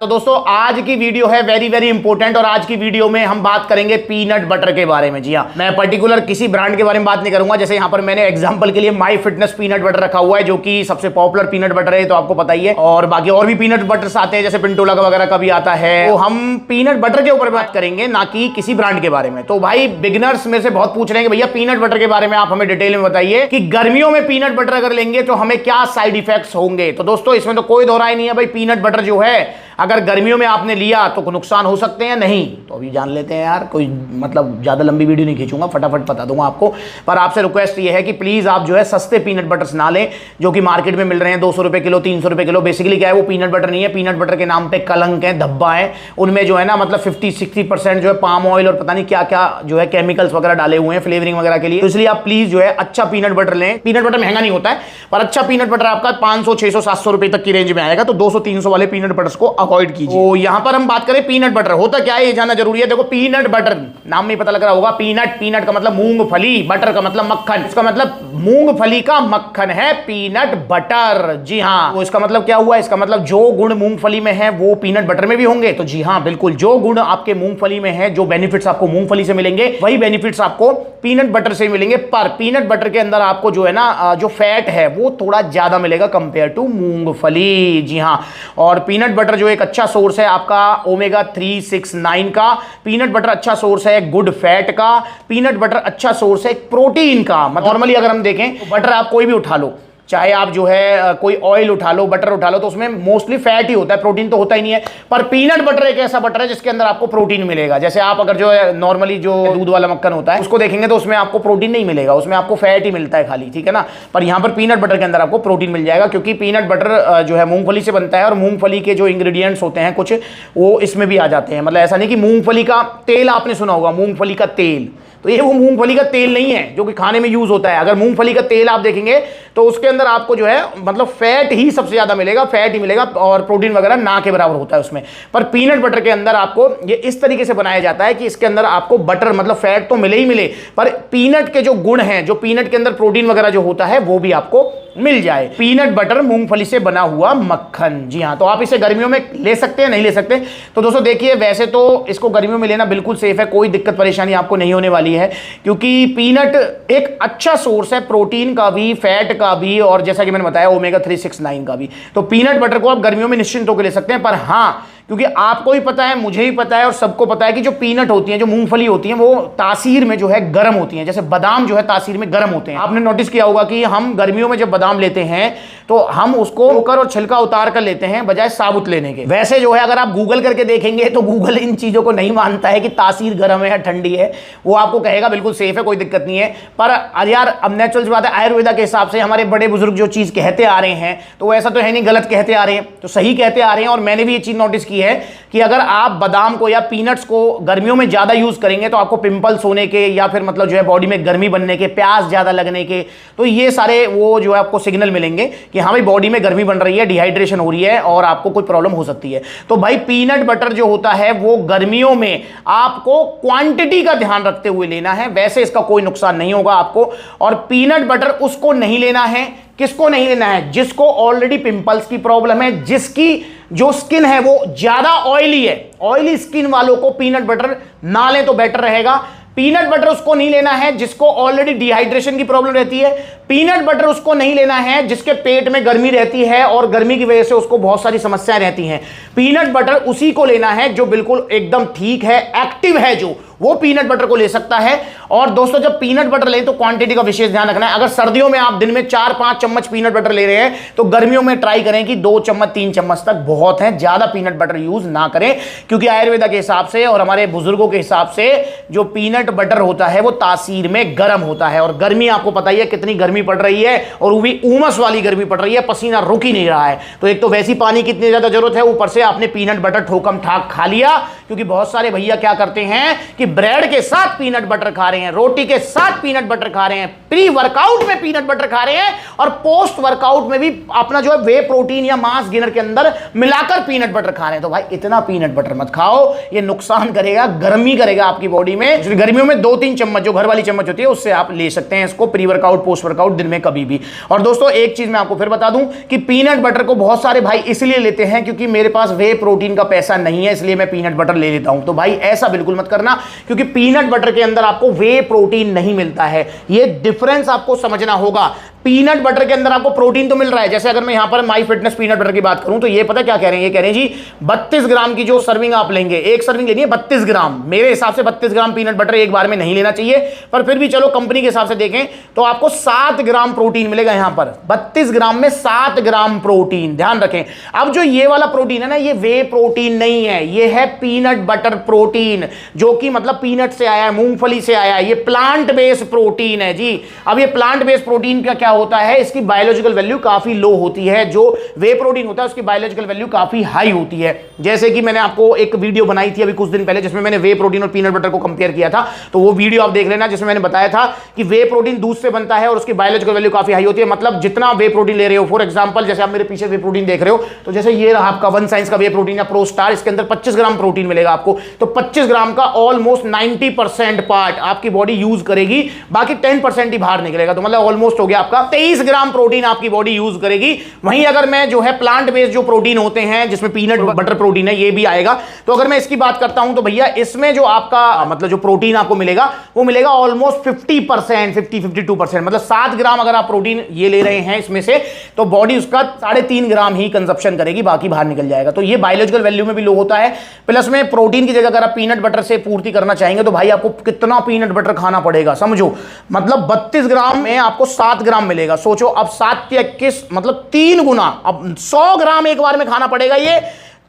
तो दोस्तों आज की वीडियो है वेरी वेरी इंपॉर्टेंट और आज की वीडियो में हम बात करेंगे पीनट बटर के बारे में। जी हाँ, मैं पर्टिकुलर किसी ब्रांड के बारे में बात नहीं करूंगा। जैसे यहां पर मैंने एग्जांपल के लिए माई फिटनेस पीनट बटर रखा हुआ है जो कि सबसे पॉपुलर पीनट बटर है, तो आपको पता ही है। और बाकी और भी पीनट बटर्स आते हैं, जैसे पिंटोला का वगैरह का भी आता है। तो हम पीनट बटर के ऊपर बात करेंगे, ना कि किसी ब्रांड के बारे में। तो भाई बिगिनर्स में से बहुत पूछ रहे हैं कि भैया पीनट बटर के बारे में आप हमें डिटेल में बताइए कि गर्मियों में पीनट बटर अगर लेंगे तो हमें क्या साइड इफेक्ट्स होंगे। तो दोस्तों इसमें तो कोई दोहराई नहीं है भाई, पीनट बटर जो है अगर गर्मियों में आपने लिया तो नुकसान हो सकते हैं नहीं। तो अभी जान लेते हैं यार, कोई मतलब ज्यादा लंबी वीडियो नहीं खींचूंगा, फटाफट बता दूंगा आपको। पर आपसे रिक्वेस्ट ये है कि प्लीज आप जो है सस्ते पीनट बटर्स ना लें जो कि मार्केट में मिल रहे हैं 200 रुपए किलो, 300 रुपए किलो। बेसिकली क्या है, वो पीनट बटर नहीं है, पीनट बटर के नाम पे कलंक है, धब्बा है। उनमें जो है ना मतलब 50-60% जो है पाम ऑयल और पता नहीं क्या क्या जो है केमिकल्स वगैरह डाले हुए हैं फ्लेवरिंग वगैरह के लिए। तो इसलिए आप प्लीज जो है अच्छा पीनट बटर लें। पीनट बटर महंगा नहीं होता है, पर अच्छा पीनट बटर आपका 500, 600, 700 रुपए तक की रेंज में आएगा। तो 200-300 वाले पीनट बटर्स को अवॉइड कीजिए। यहां पर हम बात करें पीनट बटर होता क्या है ये जानना जरूरी है। देखो पीनट बटर नाम में पता लग रहा होगा, पीनट, पीनट का मतलब मूंगफली, बटर का मतलब मक्खन। इसका मतलब मूंगफली का मक्खन है पीनट बटर। जी हां, तो इसका मतलब क्या हुआ, इसका मतलब जो गुण मूंगफली में है वो पीनट बटर में भी होंगे। तो जी हां बिल्कुल, जो गुण आपके मूंगफली में है, जो बेनिफिट्स आपको मूंगफली से मिलेंगे वही बेनिफिट्स आपको पीनट बटर से मिलेंगे। पर पीनट बटर के अंदर आपको जो है ना जो फैट है वो थोड़ा ज्यादा मिलेगा कंपेयर टू मूंगफली। जी हां, और पीनट बटर जो एक अच्छा सोर्स है आपका ओमेगा 369 का, पीनट बटर अच्छा सोर्स है गुड फैट का, पीनट बटर अच्छा सोर्स है प्रोटीन का। नॉर्मली अगर हम देखें तो बटर आप कोई भी उठा लो, चाहे आप जो है कोई ऑयल उठा लो, बटर उठा लो, तो उसमें मोस्टली फैट ही होता है, प्रोटीन तो होता ही नहीं है। पर पीनट बटर एक ऐसा बटर है जिसके अंदर आपको प्रोटीन मिलेगा। जैसे आप अगर जो है नॉर्मली जो दूध वाला मक्खन होता है उसको देखेंगे तो उसमें आपको प्रोटीन नहीं मिलेगा, उसमें आपको फैट ही मिलता है खाली, ठीक है ना। पर यहां पर पीनट बटर के अंदर आपको प्रोटीन मिल जाएगा, क्योंकि पीनट बटर जो है मूंगफली से बनता है और मूंगफली के जो इंग्रेडिएंट्स होते हैं कुछ वो इसमें भी आ जाते हैं। मतलब ऐसा नहीं कि मूंगफली का तेल आपने सुना होगा, मूंगफली का तेल, तो ये वो मूंगफली का तेल नहीं है जो कि खाने में यूज होता है। अगर मूंगफली का तेल आप देखेंगे तो उसके अंदर आपको जो है मतलब फैट ही सबसे ज्यादा मिलेगा, फैट ही मिलेगा, और प्रोटीन वगैरह ना के बराबर होता है उसमें। पर पीनट बटर के अंदर आपको ये इस तरीके से बनाया जाता है कि इसके अंदर आपको बटर मतलब फैट तो मिले ही मिले, पर पीनट के जो गुण हैं, जो पीनट के अंदर प्रोटीन वगैरह जो होता है वो भी आपको मिल जाए। पीनट बटर मूंगफली से बना हुआ मक्खन। जी हाँ, तो आप इसे गर्मियों में ले सकते हैं, नहीं ले सकते। तो दोस्तों देखिए, वैसे तो इसको गर्मियों में लेना बिल्कुल सेफ है, कोई दिक्कत परेशानी आपको नहीं होने वाली है, क्योंकि पीनट एक अच्छा सोर्स है प्रोटीन का भी, फैट का भी, और जैसा कि मैंने बताया ओमेगा 369 का भी। तो पीनट बटर को आप गर्मियों में निश्चिंत होकर ले सकते हैं। पर हाँ, क्योंकि आपको ही पता है, मुझे ही पता है और सबको पता है कि जो पीनट होती हैं, जो मूंगफली होती हैं, वो तासीर में जो है गर्म होती हैं। जैसे बादाम जो है तासीर में गर्म होते हैं। आपने नोटिस किया होगा कि हम गर्मियों में जब बादाम लेते हैं तो हम उसको धोकर और छिलका उतार कर लेते हैं बजाय साबुत लेने के। वैसे जो है अगर आप गूगल करके देखेंगे तो गूगल इन चीजों को नहीं मानता है कि तासीर गर्म है या ठंडी है, वो आपको कहेगा बिल्कुल सेफ है, कोई दिक्कत नहीं है। पर यार अब नेचुरल बात है, आयुर्वेदा के हिसाब से हमारे बड़े बुजुर्ग जो चीज कहते आ रहे हैं तो वो ऐसा तो है नहीं गलत कहते आ रहे हैं, तो सही कहते आ रहे हैं। और मैंने भी ये चीज नोटिस की है कि अगर आप बादाम को या पीनट्स को गर्मियों में ज्यादा यूज करेंगे तो आपको पिंपल्स होने के या फिर मतलब जो है बॉडी में गर्मी बनने के, प्यास ज्यादा लगने के, तो ये सारे वो जो है आपको सिग्नल मिलेंगे कि हाँ भाई बॉडी में गर्मी बन रही है, डिहाइड्रेशन हो रही है और आपको कोई प्रॉब्लम हो सकती है। तो भाई पीनट बटर जो होता है वो गर्मियों में आपको क्वांटिटी का ध्यान रखते हुए लेना है, वैसे इसका कोई नुकसान नहीं होगा आपको। और पीनट बटर उसको नहीं लेना है, किसको नहीं लेना है, जिसको ऑलरेडी पिंपल्स की प्रॉब्लम है, जिसकी जो स्किन है वो ज्यादा ऑयली है। ऑयली स्किन वालों को पीनट बटर ना लें तो बेटर रहेगा। पीनट बटर उसको नहीं लेना है जिसको ऑलरेडी डिहाइड्रेशन की प्रॉब्लम रहती है। पीनट बटर उसको नहीं लेना है जिसके पेट में गर्मी रहती है और गर्मी की वजह से उसको बहुत सारी समस्याएं रहती हैं। पीनट बटर उसी को लेना है जो बिल्कुल एकदम ठीक है, एक्टिव है, जो वो पीनट बटर को ले सकता है। और दोस्तों जब पीनट बटर लें तो क्वांटिटी का विशेष ध्यान रखना है। अगर सर्दियों में आप दिन में 4-5 चम्मच पीनट बटर ले रहे हैं तो गर्मियों में ट्राई करें कि 2 चम्मच 3 चम्मच तक बहुत है, ज्यादा पीनट बटर यूज ना करें, क्योंकि आयुर्वेदा के हिसाब से और हमारे बुजुर्गों के हिसाब से जो पीनट बटर होता है वो तासीर में गर्म होता है। और गर्मी आपको पता ही है कितनी गर्मी पड़ रही है, और वो भी उमस वाली गर्मी पड़ रही है, पसीना रुक ही नहीं रहा है। तो एक तो वैसी पानी की इतनी ज्यादा जरूरत है, ऊपर से आपने पीनट बटर ठोकम ठाक खा लिया। क्योंकि बहुत सारे भैया क्या करते हैं कि ब्रेड के साथ पीनट बटर खा रहे हैं, रोटी के साथ पीनट बटर खा रहे हैं, प्री वर्कआउट में पीनट बटर खा रहे हैं और पोस्ट वर्कआउट में भी अपना जो है वे प्रोटीन या मास गेनर के अंदर मिलाकर पीनट बटर खा रहे हैं। तो भाई इतना पीनट बटर मत खाओ, ये नुकसान करेगा, गर्मी करेगा आपकी बॉडी में। गर्मियों में 2-3 चम्मच जो घर वाली चम्मच होती है उससे आप ले सकते हैं इसको, प्री वर्कआउट पोस्ट वर्कआउट दिन में कभी भी। और दोस्तों एक चीज मैं आपको फिर बता दूं कि पीनट बटर को बहुत सारे भाई इसलिए लेते हैं क्योंकि मेरे पास वे प्रोटीन का पैसा नहीं है इसलिए मैं पीनट बटर ले लेता हूं। तो भाई ऐसा बिल्कुल मत करना, क्योंकि पीनट बटर के अंदर आपको वे प्रोटीन नहीं मिलता है। ये डिफरेंस आपको समझना होगा। पीनट बटर के अंदर आपको प्रोटीन तो मिल रहा है, जैसे अगर मैं यहां पर माई फिटनेस पीनट बटर की बात करूं तो ये पता क्या कह रहे हैं, ये कह रहे हैं जी 32 ग्राम की जो सर्विंग आप लेंगे, एक सर्विंग लेनी है 32 ग्राम। मेरे हिसाब से 32 ग्राम पीनट बटर एक बार में नहीं लेना चाहिए, पर फिर भी चलो कंपनी के हिसाब से देखें तो आपको 7 ग्राम प्रोटीन मिलेगा यहां पर। 32 ग्राम में 7 ग्राम प्रोटीन, ध्यान रखें। अब जो ये वाला प्रोटीन है ना, ये वे प्रोटीन नहीं है, ये है पीनट बटर प्रोटीन, जो कि मतलब पीनट से आया है, मूंगफली से आया है, ये प्लांट बेस्ड प्रोटीन है जी। अब ये प्लांट बेस्ड प्रोटीन का क्या होता है, इसकी बायोलॉजिकल वैल्यू काफी लो होती है, जो वे प्रोटीन होता है उसकी बायोलॉजिकल वैल्यू काफी हाई होती है। जैसे कि मैंने आपको एक वीडियो बनाई थी अभी कुछ दिन पहले जिसमें मैंने वे प्रोटीन और पीनट बटर को कंपेयर किया था, तो वो वीडियो आप देख लेना, जिसमें मैंने बताया था कि वे प्रोटीन दूध से बनता है और उसकी बायोलॉजिकल वैल्यू काफी हाई होती है। मतलब जितना वे प्रोटीन ले रहे हो, फॉर एग्जांपल जैसे आप मेरे पीछे वे प्रोटीन देख रहे हो, तो जैसे ये रहा आपका वन साइंस का वे प्रोटीन या प्रो स्टार, इसके अंदर 25 ग्राम प्रोटीन मिलेगा आपको। तो 25 ग्राम का ऑलमोस्ट 90% पार्ट आपकी बॉडी यूज करेगी, बाकी 10% ही बाहर निकलेगा। तो मतलब ऑलमोस्ट हो गया आपका 23 ग्राम प्रोटीन आपकी बॉडी यूज करेगी। वहीं अगर मैं जो है प्लांट बेस्ड जो प्रोटीन होते हैं जिसमें पीनट बटर प्रोटीन है, ये भी आएगा। तो अगर मैं इसकी बात करता हूं तो भैया इसमें जो आपका मतलब जो प्रोटीन आपको मिलेगा वो मिलेगा ऑलमोस्ट 50%, 50-52%। मतलब 7 ग्राम अगर आप प्रोटीन ये ले रहे हैं इसमें से, तो बॉडी उसका 3.5 ग्राम ही कंजप्शन करेगी, बाकी बाहर निकल जाएगा। तो ये बायोलॉजिकल वैल्यू में भी लो होता है। प्लस में प्रोटीन की जगह अगर आप पीनट बटर से पूर्ति करना चाहेंगे तो भाई आपको कितना पीनट बटर खाना पड़ेगा समझो। मतलब 32 ग्राम में आपको 7 ग्राम मिलेगा। सोचो अब 7 या 21 मतलब 3 गुना, अब 100 ग्राम एक बार में खाना पड़ेगा ये,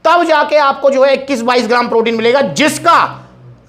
तब जाके आपको जो है 21-22 ग्राम प्रोटीन मिलेगा, जिसका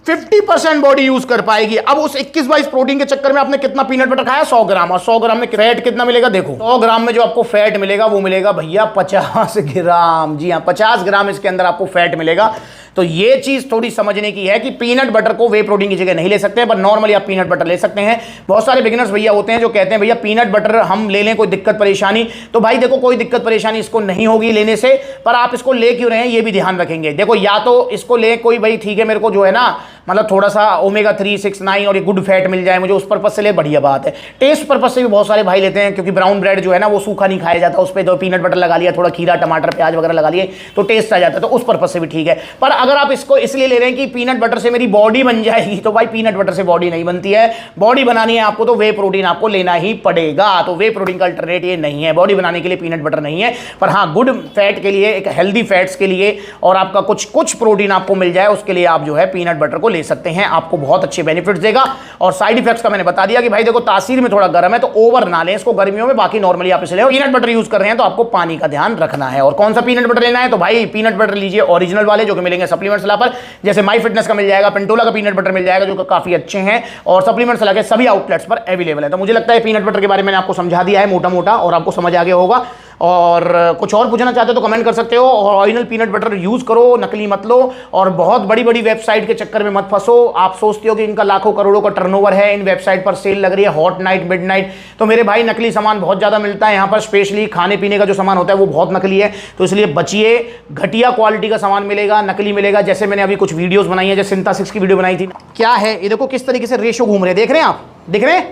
50% बॉडी यूज कर पाएगी। अब उस 21-22 प्रोटीन के चक्कर में आपने कितना पीनट बटर खाया, 100 ग्राम, और 100 ग्राम में फैट कितना मिलेगा देखो। 100 ग्राम में जो आपको फैट मिलेगा वो मिलेगा भैया 50 ग्राम। जी हाँ, 50 ग्राम इसके अंदर आपको फैट मिलेगा। तो ये चीज थोड़ी समझने की है कि पीनट बटर को वे प्रोटीन की जगह नहीं ले सकते हैं, पर नॉर्मली आप पीनट बटर ले सकते हैं। बहुत सारे बिगिनर्स भैया होते हैं जो कहते हैं भैया पीनट बटर हम ले लें, कोई दिक्कत परेशानी? तो भाई देखो कोई दिक्कत परेशानी इसको नहीं होगी लेने से, पर आप इसको ले क्यों रहे हैं ये भी ध्यान रखेंगे। देखो या तो इसको ले कोई भाई ठीक है, मेरे को जो है ना मतलब थोड़ा सा ओमेगा 3, 6, 9 और ये गुड फैट मिल जाए मुझे, उस पर्पज से ले, बढ़िया बात है। टेस्ट पर्पज से भी बहुत सारे भाई लेते हैं, क्योंकि ब्राउन ब्रेड जो है ना वो सूखा नहीं खाया जाता, उस पर तो पीनट बटर लगा लिया, थोड़ा खीरा टमाटर प्याज वगैरह लगा लिए तो टेस्ट आ जाता है, तो उस पर्पज से भी ठीक है। पर अगर आप इसको इसलिए ले रहे हैं कि पीनट बटर से मेरी बॉडी बन जाएगी, तो भाई पीनट बटर से बॉडी नहीं बनती है। बॉडी बनानी है आपको तो वे प्रोटीन आपको लेना ही पड़ेगा। तो वे प्रोटीन का अल्टरनेट ये नहीं है, बॉडी बनाने के लिए पीनट बटर नहीं है। पर हाँ, गुड फैट के लिए, एक हेल्दी फैट्स के लिए और आपका कुछ प्रोटीन आपको मिल जाए उसके लिए आप जो है पीनट बटर को ले सकते हैं। आपको बहुत अच्छे बेनिफिट्स देगा। और साइड इफेक्ट्स का मैंने बता दिया कि भाई देखो तासीर में थोड़ा गर्म है तो ओवर ना लें इसको गर्मियों में, बाकी नॉर्मली आप इसे ले। पीनट बटर यूज कर रहे हैं तो आपको पानी का ध्यान रखना है। और कौन सा पीनट बटर लेना है, तो भाई पीनट बटर लीजिए ओरिजिनल वाले जो कि मिलेंगे सप्लीमेंट सलाह पर, जैसे माई फिटनेस का मिल जाएगा, पेंटोला का पीनट बटर मिल जाएगा जो काफी अच्छे हैं और सप्लीमेंट सलाह के सभी आउटलेट्स पर अवेलेबल है। तो मुझे लगता है पीनट बटर के बारे में मैंने आपको समझा दिया है मोटा मोटा और आपको समझ आ गया होगा। और कुछ और पूछना चाहते हो तो कमेंट कर सकते हो। और ओरिजिनल पीनट बटर यूज करो, नकली मत लो और बहुत बड़ी बड़ी वेबसाइट के चक्कर में मत फंसो। आप सोचते हो कि इनका लाखों करोड़ों का टर्नओवर है, इन वेबसाइट पर सेल लग रही है हॉट नाइट मिडनाइट, तो मेरे भाई नकली सामान बहुत ज्यादा मिलता है यहाँ पर। स्पेशली खाने पीने का जो सामान होता है वो बहुत नकली है, तो इसलिए बचिए। घटिया क्वालिटी का सामान मिलेगा, नकली मिलेगा। जैसे मैंने अभी कुछ वीडियोस बनाई है, जैसे सिंथा 6 की वीडियो बनाई थी, क्या है ये देखो किस तरीके से रेशो घूम रहे हैं, देख रहे हैं आप, दिख रहे हैं,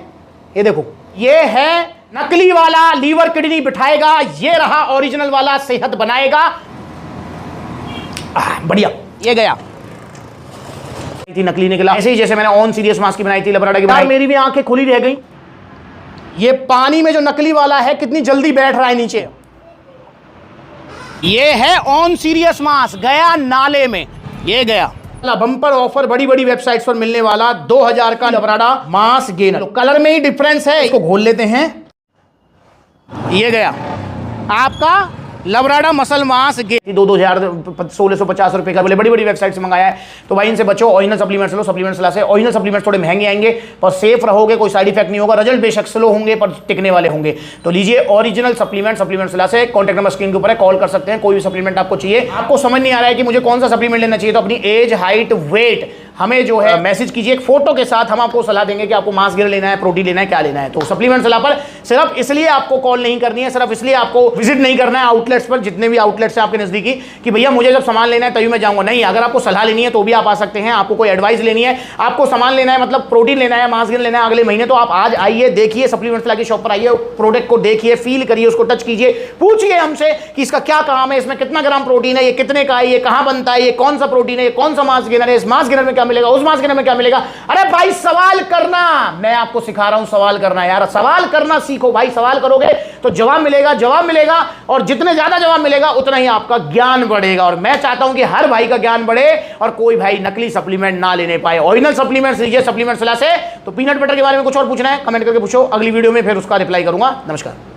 ये देखो, ये है नकली वाला लीवर किडनी बिठाएगा, ये रहा ओरिजिनल वाला सेहत बनाएगा। बढ़िया, ये गया थी नकली निकला। ऐसे ही जैसे मैंने ऑन सीरियस मास्क की बनाई थी, लबराडा की बनाई, मेरी भी आंखें खुली रह गई। ये पानी में जो नकली वाला है कितनी जल्दी बैठ रहा है नीचे। ये है ऑन सीरियस मास्क, गया नाले में, ये गया। बम्पर ऑफर बड़ी बड़ी वेबसाइट्स पर मिलने वाला 2000 का लबराडा मास्क गेनर। कलर में ही डिफरेंस है, इसको खोल लेते हैं, ये गया आपका लबराडा मसल मास्क गेनर। 2,1650 रुपए का, बोले बड़ी बड़ी वेबसाइट से मंगाया है। तो भाई इनसे बचो, ओरिजिनल सप्लीमेंट्स लो, सप्लीमेंट्स सलाह से। ओरिजिनल सप्लीमेंट्स थोड़े महंगे आएंगे पर सेफ रहोगे, कोई साइड इफेक्ट नहीं होगा, रिजल्ट बेशक स्लो होंगे पर टिकने वाले होंगे। तो लीजिए ओरिजिनल सप्लीमेंट सलाह से। कॉन्टैक्ट नंबर स्क्रीन के ऊपर है, कॉल कर सकते हैं। कोई भी सप्लीमेंट आपको चाहिए, आपको समझ नहीं आ रहा है कि मुझे कौन सा सप्लीमेंट लेना चाहिए, तो अपनी एज, हाइट, वेट, हमें जो है मैसेज कीजिए एक फोटो के साथ, हम आपको सलाह देंगे कि आपको मास गेनर लेना है, प्रोटीन लेना है, क्या लेना है। तो सप्लीमेंट सलाह पर सिर्फ इसलिए आपको कॉल नहीं करनी है, सिर्फ इसलिए आपको विजिट नहीं करना है आउटलेट्स पर, जितने भी आउटलेट्स हैं आपके नजदीकी, कि भैया मुझे जब सामान लेना है तभी मैं जाऊंगा। नहीं, अगर आपको सलाह लेनी है तो भी आप आ सकते हैं। आपको कोई एडवाइस लेनी है, आपको सामान लेना है, मतलब प्रोटीन लेना है, मास गेनर लेना है अगले महीने, तो आप आज आइए, देखिए सप्लीमेंट सलाह की शॉप पर आइए, प्रोडक्ट को देखिए, फील करिए, उसको टच कीजिए, पूछिए हमसे कि इसका क्या काम है, इसमें कितना ग्राम प्रोटीन है, ये कितने का है, ये कहां बनता है, ये कौन सा प्रोटीन है, ये कौन सा मास गेनर है, इस मास गेनर में क्या मिलेगा, उस मास गेनर में क्या मिलेगा। अरे भाई सवाल करना, मैं आपको सिखा रहा हूं सवाल करना यार, सवाल करना सीखो भाई। सवाल करोगे तो जवाब मिलेगा, जवाब मिलेगा, और जितने ज्यादा जवाब मिलेगा उतना ही आपका ज्ञान बढ़ेगा। और मैं चाहता हूं कि हर भाई का ज्ञान बढ़े और कोई भाई नकली सप्लीमेंट ना लेने पाए, ओरिजिनल सप्लीमेंट्स लीजिए सप्लीमेंट सलाह से। तो पीनट बटर के बारे में कुछ और पूछना है कमेंट करके पूछो, अगली वीडियो में फिर उसका रिप्लाई करूंगा। नमस्कार।